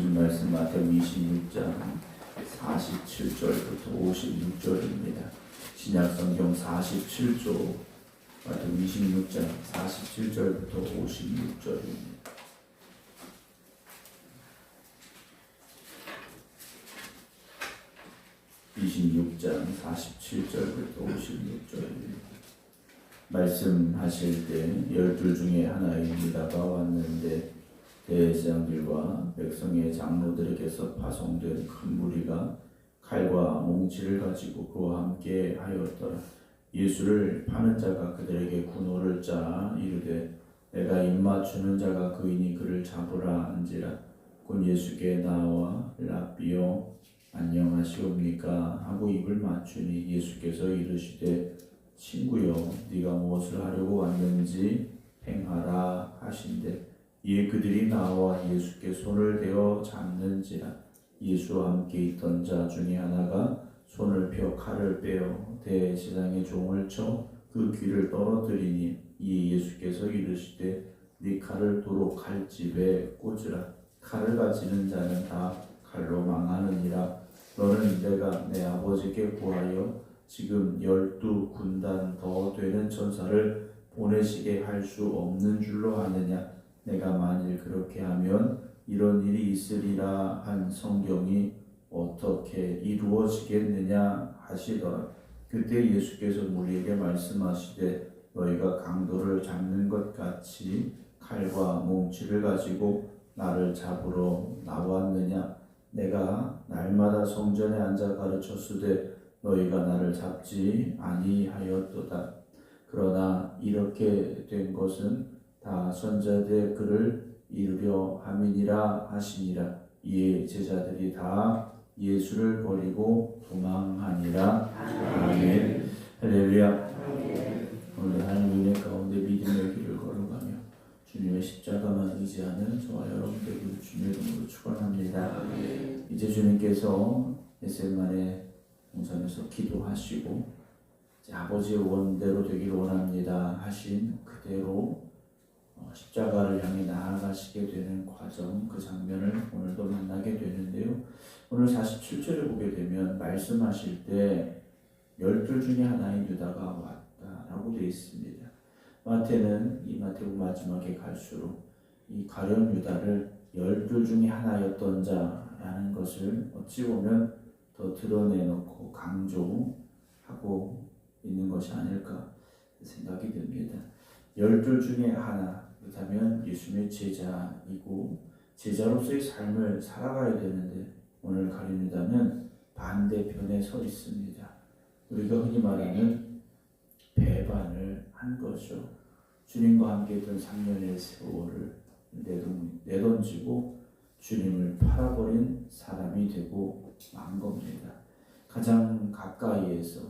주신 말씀 마태복음 26장 47절부터 56절입니다. 신약성경 47조 마태복음 26장 47절부터 56절입니다. (26장 47절부터 56절입니다) 말씀하실 때 12 중에 하나인 유다가 왔는데 대제사장들과 백성의 장로들에게서 파송된 큰 무리가 칼과 몽치를 가지고 그와 함께 하였더라. 예수를 파는 자가 그들에게 군호를 짜 이르되 내가 입맞추는 자가 그이니 그를 잡으라 한지라. 곧 예수께 나와 랍비요 안녕하시옵니까 하고 입을 맞추니 예수께서 이르시되 친구여 네가 무엇을 하려고 왔는지 행하라 하신대 이에 그들이 나와 예수께 손을 대어 잡는지라. 예수와 함께 있던 자 중에 하나가 손을 펴 칼을 빼어 대제사장의 종을 쳐 그 귀를 떨어뜨리니 이에 예수께서 이르시되 네 칼을 도로 칼집에 꽂으라. 칼을 가지는 자는 다 칼로 망하느니라. 너는 내가 내 아버지께 구하여 지금 12군단 더 되는 천사를 보내시게 할 수 없는 줄로 아느냐. 내가 만일 그렇게 하면 이런 일이 있으리라 한 성경이 어떻게 이루어지겠느냐 하시더라. 그때 예수께서 무리에게 말씀하시되 너희가 강도를 잡는 것 같이 칼과 몽치를 가지고 나를 잡으러 나왔느냐. 내가 날마다 성전에 앉아 가르쳤으되 너희가 나를 잡지 아니하였도다. 그러나 이렇게 된 것은 다 선자들의 글을 이루려 함이니라 하시니라. 이에 제자들이 다 예수를 버리고 도망하니라. 아멘. 할렐루야. 오늘 하나님 은혜 가운데 믿음의 길을 걸어가며 주님의 십자가만 의지하는 저와 여러분들을 주님의 이름으로 축원합니다. 이제 주님께서 겟세마네 동산에서 기도하시고 아버지의 원대로 되기를 원합니다 하신 그대로 십자가를 향해 나아가시게 되는 과정, 그 장면을 오늘도 만나게 되는데요. 오늘 47절을 보게 되면 말씀하실 때 12 중에 하나인 유다가 왔다라고 되어 있습니다. 마태는 이 마태복음 마지막에 갈수록 이 가룟 유다를 12 중에 하나였던 자라는 것을 어찌 보면 더 드러내놓고 강조하고 있는 것이 아닐까 생각이 듭니다. 12 중에 하나, 그렇다면 예수님의 제자이고 제자로서의 삶을 살아가야 되는데 오늘 가룟 유다는 반대편에 서 있습니다. 우리가 흔히 말하는 배반을 한 거죠. 주님과 함께 있던 3년의 세월을 내던지고 주님을 팔아버린 사람이 되고 만 겁니다. 가장 가까이에서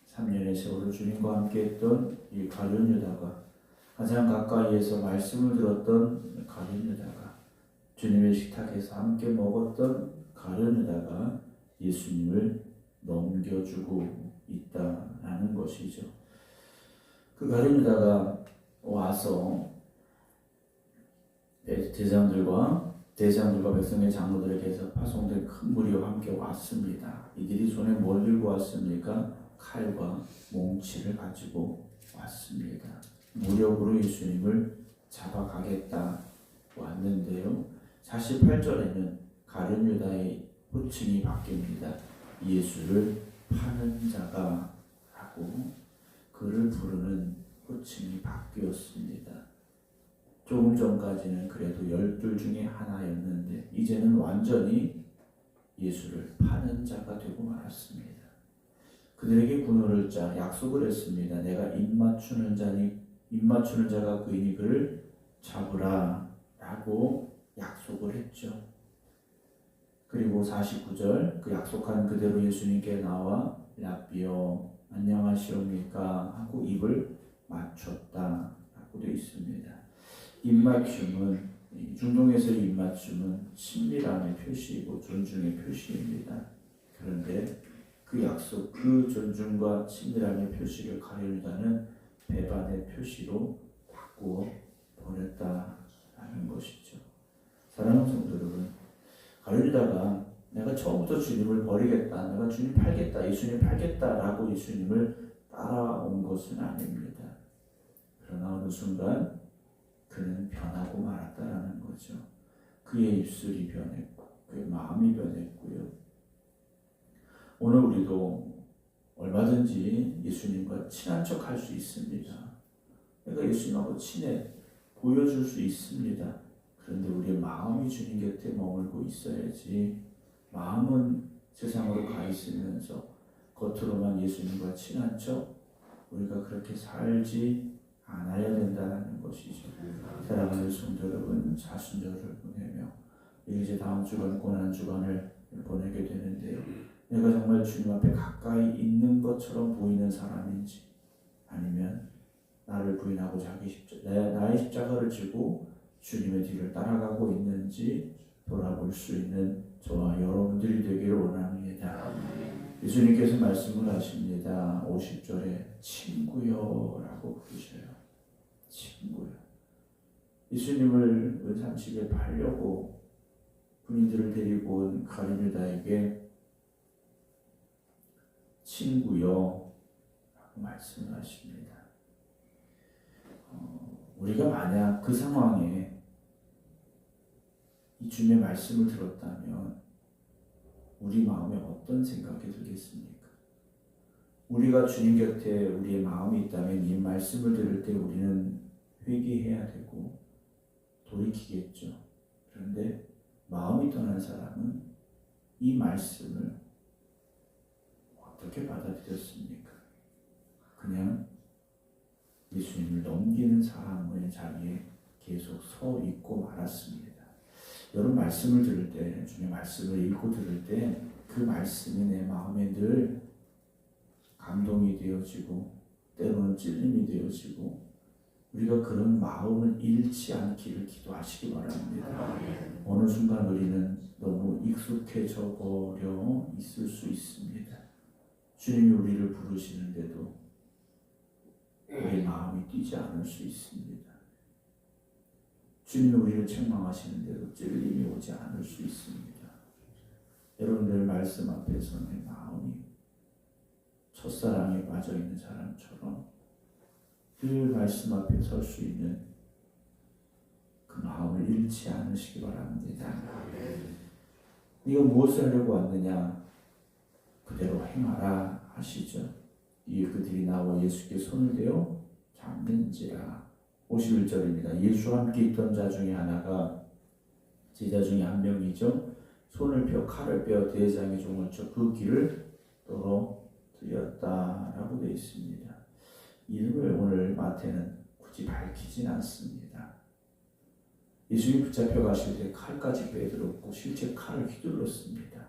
3년의 세월을 주님과 함께 했던 이 가룟 유다가 가장 가까이에서 말씀을 들었던 가룟 유다가 주님의 식탁에서 함께 먹었던 가룟 유다가 예수님을 넘겨주고 있다라는 것이죠. 그 가룟 유다가 와서 대장들과 백성의 장로들에게서 파송된 큰 무리와 함께 왔습니다. 이들이 손에 뭘 들고 왔습니까? 칼과 몽치를 가지고 왔습니다. 무력으로 예수님을 잡아가겠다 왔는데요. 48절에는 가룟 유다의 호칭이 바뀝니다. 예수를 파는 자가 라고 그를 부르는 호칭이 바뀌었습니다. 조금 전까지는 그래도 12 중에 하나였는데 이제는 완전히 예수를 파는 자가 되고 말았습니다. 그들에게 군호를 짜 약속을 했습니다. 내가 입맞추는 자가 그이니 그를 잡으라 라고 약속을 했죠. 그리고 49절 그 약속한 그대로 예수님께 나와 랍비요 안녕하시옵니까 하고 입을 맞췄다 라고 되어 있습니다. 입맞춤은 중동에서의 입맞춤은 친밀함의 표시이고 존중의 표시입니다. 그런데 그 약속, 그 존중과 친밀함의 표시를 가룟 유다는 배반의 표시로 바꾸어 버렸다라는 것이죠. 사랑하는 성도 여러분, 이러다가 내가 처음부터 주님을 버리겠다, 내가 주님 팔겠다, 예수님 팔겠다라고 예수님을 따라온 것은 아닙니다. 그러나 어느 순간 그는 변하고 말았다라는 거죠. 그의 입술이 변했고 그의 마음이 변했고요. 오늘 우리도 얼마든지 예수님과 친한 척 할 수 있습니다. 내가 예수님하고 친해 보여줄 수 있습니다. 그런데 우리의 마음이 주님 곁에 머물고 있어야지. 마음은 세상으로 가 있으면서 겉으로만 예수님과 친한 척 우리가 그렇게 살지 않아야 된다는 것이죠. 사랑하는 성도 여러분, 사순절을 보내며 이제 다음 주간 고난주간을 보내게 되는데요. 내가 정말 주님 앞에 가까이 있는 것처럼 보이는 사람인지, 아니면 나를 부인하고 나의 십자가를 지고 주님의 뒤를 따라가고 있는지 돌아볼 수 있는 저와 여러분들이 되기를 원합니다. 예수님께서 말씀을 하십니다. 50절에 친구여 라고 부르셔요. 친구요. 예수님을 은산집에 팔려고 군인들을 데리고 온 가룟유다에게 친구여 라고 말씀을 하십니다. 우리가 만약 그 상황에 이 주님의 말씀을 들었다면 우리 마음에 어떤 생각이 들겠습니까? 우리가 주님 곁에 우리의 마음이 있다면 이 말씀을 들을 때 우리는 회개해야 되고 돌이키겠죠. 그런데 마음이 떠난 사람은 이 말씀을 어떻게 받아들였습니까? 그냥 예수님을 넘기는 사람의 자리에 계속 서 있고 말았습니다. 여러분 말씀을 들을 때, 주님의 말씀을 읽고 들을 때 그 말씀이 내 마음에 늘 감동이 되어지고 때로는 찔림이 되어지고 우리가 그런 마음을 잃지 않기를 기도하시기 바랍니다. 어느 순간 우리는 너무 익숙해져 버려 있을 수 있습니다. 주님이 우리를 부르시는데도 우리의 마음이 뛰지 않을 수 있습니다. 주님이 우리를 책망하시는데도 찔림이 오지 않을 수 있습니다. 여러분들 말씀 앞에서 내 마음이 첫사랑에 빠져있는 사람처럼 늘 말씀 앞에 설 수 있는 그 마음을 잃지 않으시기 바랍니다. 네가 무엇을 하려고 왔느냐 그대로 행하라 하시죠. 이에 그들이 나와 예수께 손을 대어 잡는지라. 51절입니다. 예수와 함께 있던 자 중에 하나가 제자 중에 한 명이죠. 손을 펴 칼을 빼어 대장의 종을 쳐 그 길을 떨어뜨렸다라고 되어 있습니다. 이름을 오늘 마태는 굳이 밝히진 않습니다. 예수님이 붙잡혀 가실 때 칼까지 빼들었고 실제 칼을 휘둘렀습니다.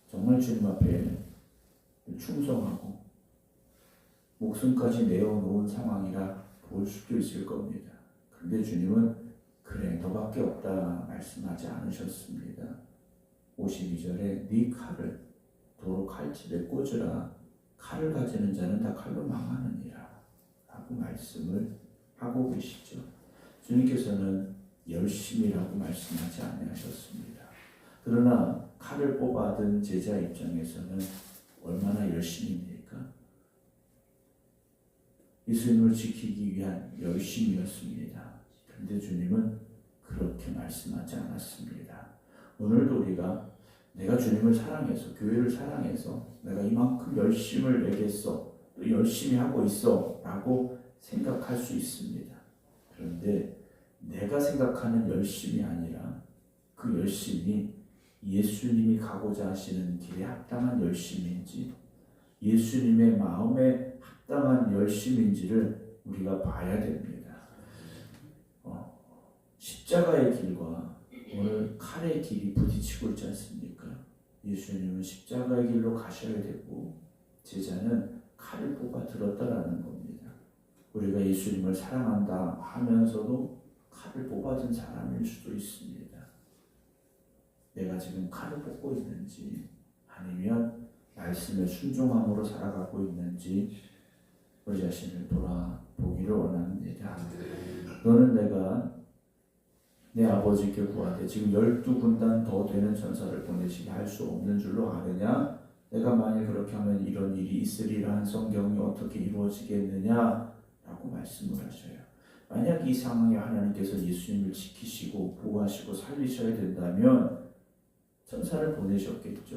정말 주님 앞에 충성하고 목숨까지 내어놓은 상황이라 볼 수도 있을 겁니다. 그런데 주님은 그래 너밖에 없다 말씀하지 않으셨습니다. 52절에 네 칼을 도로 칼집에 꽂으라. 칼을 가지는 자는 다 칼로 망하느니라 라고 말씀을 하고 계시죠. 주님께서는 열심히라고 말씀하지 않으셨습니다. 그러나 칼을 뽑아든 제자 입장에서는 얼마나 열심입니까? 예수님을 지키기 위한 열심이었습니다. 그런데 주님은 그렇게 말씀하지 않았습니다. 오늘도 우리가 내가 주님을 사랑해서 교회를 사랑해서 내가 이만큼 열심을 내겠어 또 열심히 하고 있어 라고 생각할 수 있습니다. 그런데 내가 생각하는 열심이 아니라 그 열심이 예수님이 가고자 하시는 길에 합당한 열심인지 예수님의 마음에 합당한 열심인지를 우리가 봐야 됩니다. 십자가의 길과 오늘 칼의 길이 부딪히고 있지 않습니까? 예수님은 십자가의 길로 가셔야 되고 제자는 칼을 뽑아 들었다라는 겁니다. 우리가 예수님을 사랑한다 하면서도 칼을 뽑아든 사람일 수도 있습니다. 내가 지금 칼을 뽑고 있는지 아니면 말씀에 순종함으로 살아가고 있는지 우리 자신을 돌아보기를 원합니다. 너는 내가 내 아버지께 구하되 지금 12군단 더 되는 전사를 보내시게 할 수 없는 줄로 아느냐? 내가 만일 그렇게 하면 이런 일이 있으리라는 성경이 어떻게 이루어지겠느냐? 라고 말씀을 하셔요. 만약 이 상황에 하나님께서 예수님을 지키시고 보호하시고 살리셔야 된다면 전사를 보내셨겠죠.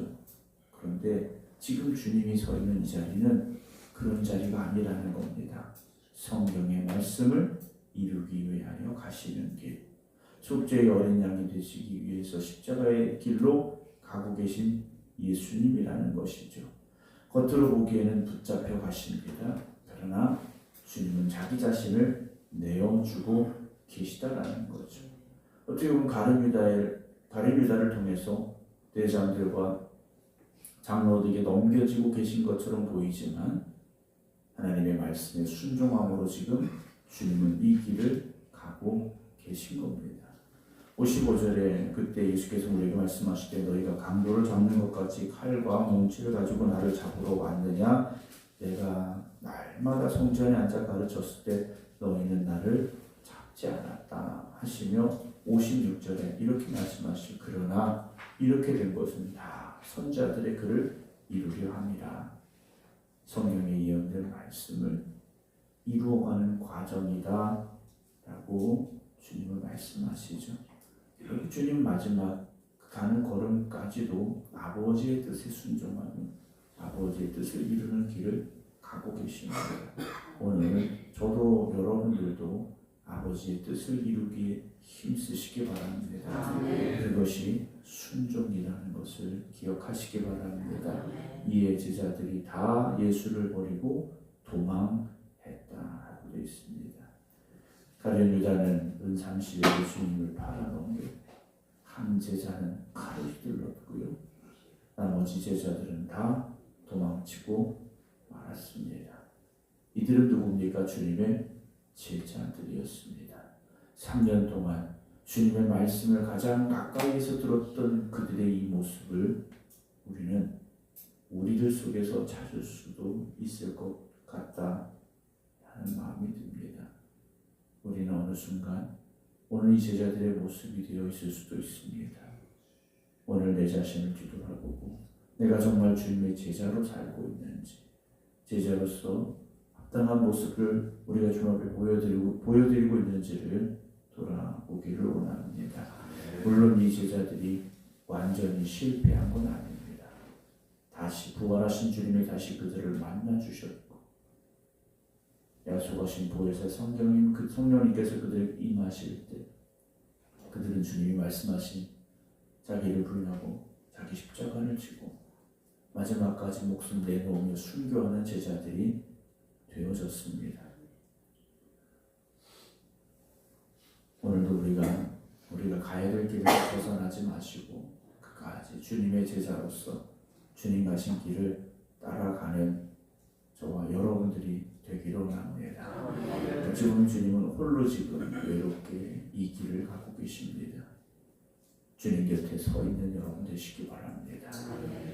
그런데 지금 주님이 서 있는 이 자리는 그런 자리가 아니라는 겁니다. 성경의 말씀을 이루기 위하여 가시는 길, 속죄의 어린 양이 되시기 위해서 십자가의 길로 가고 계신 예수님이라는 것이죠. 겉으로 보기에는 붙잡혀 가십니다. 그러나 주님은 자기 자신을 내어주고 계시다라는 거죠. 어떻게 보면 가룟 유다를 통해서 대장들과 장로들에게 넘겨지고 계신 것처럼 보이지만 하나님의 말씀에 순종함으로 지금 주님은 이 길을 가고 계신 겁니다. 55절에 그때 예수께서 우리에게 말씀하실 때 너희가 강도를 잡는 것 같이 칼과 몽치를 가지고 나를 잡으러 왔느냐? 내가 날마다 성전에 앉아 가르쳤을 때 너희는 나를 잡지 않았다 하시며 56절에 이렇게 말씀하시고 그러나 이렇게 된 것은 다 선자들의 글을 이루려 함이라. 성경에 예언된 말씀을 이루어가는 과정이다 라고 주님은 말씀하시죠. 그리고 주님 마지막 가는 걸음까지도 아버지의 뜻에 순종하는 아버지의 뜻을 이루는 길을 가고 계십니다. 오늘 저도 여러분들도 아버지의 뜻을 이루기에 힘쓰시기 바랍니다. 그것이 순종이라는 것을 기억하시기 바랍니다. 이에 제자들이 다 예수를 버리고 도망했다라고 되어 있습니다. 가룟 유다는 은상시에 예수님을 팔아넘겨 한 제자는 칼을 휘둘렀고요. 나머지 제자들은 다 도망치고 말았습니다. 이들은 누굽니까? 주님의 제자들이었습니다. 3년 동안 주님의 말씀을 가장 가까이에서 들었던 그들의 이 모습을 우리는 우리들 속에서 찾을 수도 있을 것 같다 하는 마음이 듭니다. 우리는 어느 순간 오늘 이 제자들의 모습이 되어 있을 수도 있습니다. 오늘 내 자신을 뒤돌아보고 내가 정말 주님의 제자로 살고 있는지, 제자로서 합당한 모습을 우리가 주 앞에 보여드리고 있는지를 돌아보기를 원합니다. 물론 이 제자들이 완전히 실패한 건 아닙니다. 다시 부활하신 주님이 다시 그들을 만나 주셨고 약속하신 보혜사 성령님께서 그들을 임하실 때 그들은 주님이 말씀하신 자기를 부인하고 자기 십자가를 지고 마지막까지 목숨 내놓으며 순교하는 제자들이 되어졌습니다. 오늘도 우리가 가야 될 길을 벗어나지 마시고 끝까지 주님의 제자로서 주님 가신 길을 따라가는 저와 여러분들이 되기를 원합니다. 지금 주님은 홀로 지금 외롭게 이 길을 가고 계십니다. 주님 곁에 서 있는 여러분 되시기 바랍니다.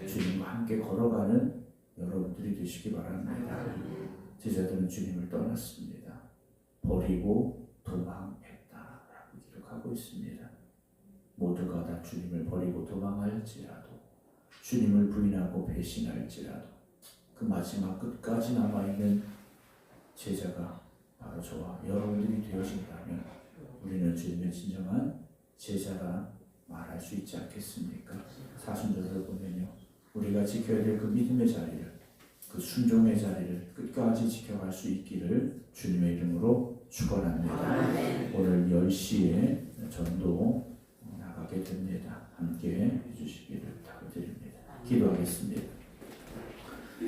주님과 함께 걸어가는 여러분들이 되시기 바랍니다. 제자들은 주님을 떠났습니다. 버리고 도망했다라고 기록하고 있습니다. 모두가 다 주님을 버리고 도망할지라도 주님을 부인하고 배신할지라도 그 마지막 끝까지 남아있는 제자가 바로 저와 여러분들이 되어진다면 우리는 주님의 진정한 제자라 말할 수 있지 않겠습니까? 사순절을 보면요, 우리가 지켜야 될 그 믿음의 자리를, 그 순종의 자리를 끝까지 지켜갈 수 있기를 주님의 이름으로 축원합니다. 오늘 10시에 전도 나가게 됩니다. 함께 해주시기를 부탁드립니다. 기도하겠습니다.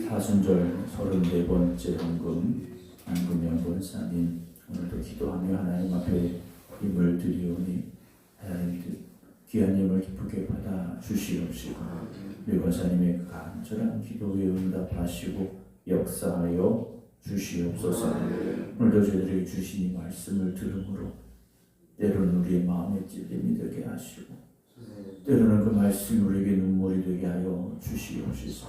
사순절 34번째 헌금 안금영 권사님, 오늘도 기도하며 하나님 앞에 힘을 드리오니 하나님 귀한 힘을 기쁘게 받아 주시옵시고 류 권사님의 그 간절한 기도에 응답하시고 역사하여 주시옵소서. 오늘도 저희들에게 주신 이 말씀을 들음으로 때로는 우리의 마음에 찔림이 되게 하시고 때로는 그 말씀이 우리에게 눈물이 되게 하여 주시옵소서.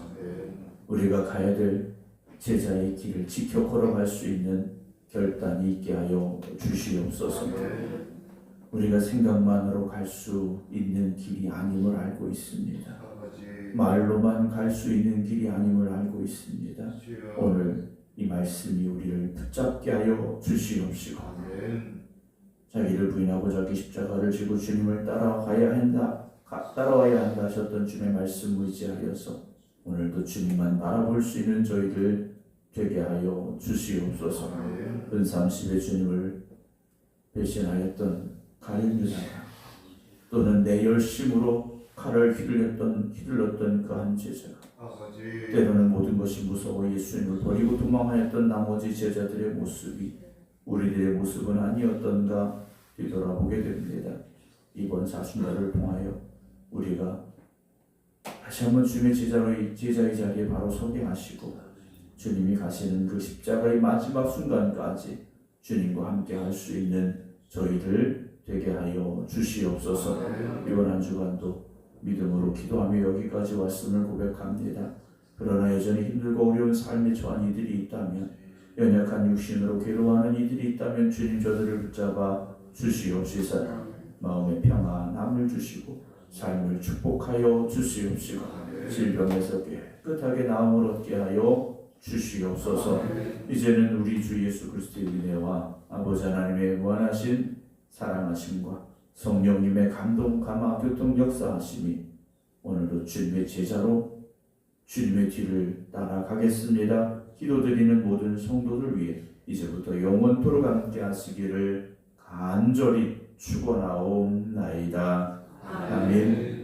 우리가 가야 될 제자의 길을 지켜 걸어갈 수 있는 결단이 있게 하여 주시옵소서. 우리가 생각만으로 갈 수 있는 길이 아님을 알고 있습니다. 말로만 갈 수 있는 길이 아님을 알고 있습니다. 오늘 이 말씀이 우리를 붙잡게 하여 주시옵시고, 자기를 부인하고 자기 십자가를 지고 주님을 따라와야 한다 하셨던 주님의 말씀 의지하여서 오늘도 주님만 바라볼 수 있는 저희들 되게 하여 주시옵소서. 은삼 10의 주님을 배신하였던 가룟 유다가, 또는 내 열심으로 칼을 휘둘렀던 그 한 제자가, 때로는 모든 것이 무서워 예수님을 버리고 도망하였던 나머지 제자들의 모습이 우리들의 모습은 아니었던가 뒤돌아보게 됩니다. 이번 사순절을 통하여 우리가 다시 한번 주님의 제자의 자리에 바로 서게 하시고, 주님이 가시는 그 십자가의 마지막 순간까지 주님과 함께 할 수 있는 저희들 되게 하여 주시옵소서. 이번 한 주간도 믿음으로 기도하며 여기까지 왔음을 고백합니다. 그러나 여전히 힘들고 어려운 삶에 처한 이들이 있다면, 연약한 육신으로 괴로워하는 이들이 있다면 주님 저들을 붙잡아 주시옵시서. 마음의 평안함을 주시고 삶을 축복하여 주시옵시고, 질병에서 깨끗하게 나음을 얻게 하여 주시옵소서. 이제는 우리 주 예수 그리스도의 은혜와 아버지 하나님의 무한하신 사랑하심과 성령님의 감동, 감화, 교통, 역사하심이 오늘도 주님의 제자로 주님의 뒤를 따라가겠습니다. 기도드리는 모든 성도들 위해 이제부터 영원토록 함께 하시기를 간절히 축원하옵나이다. 아멘.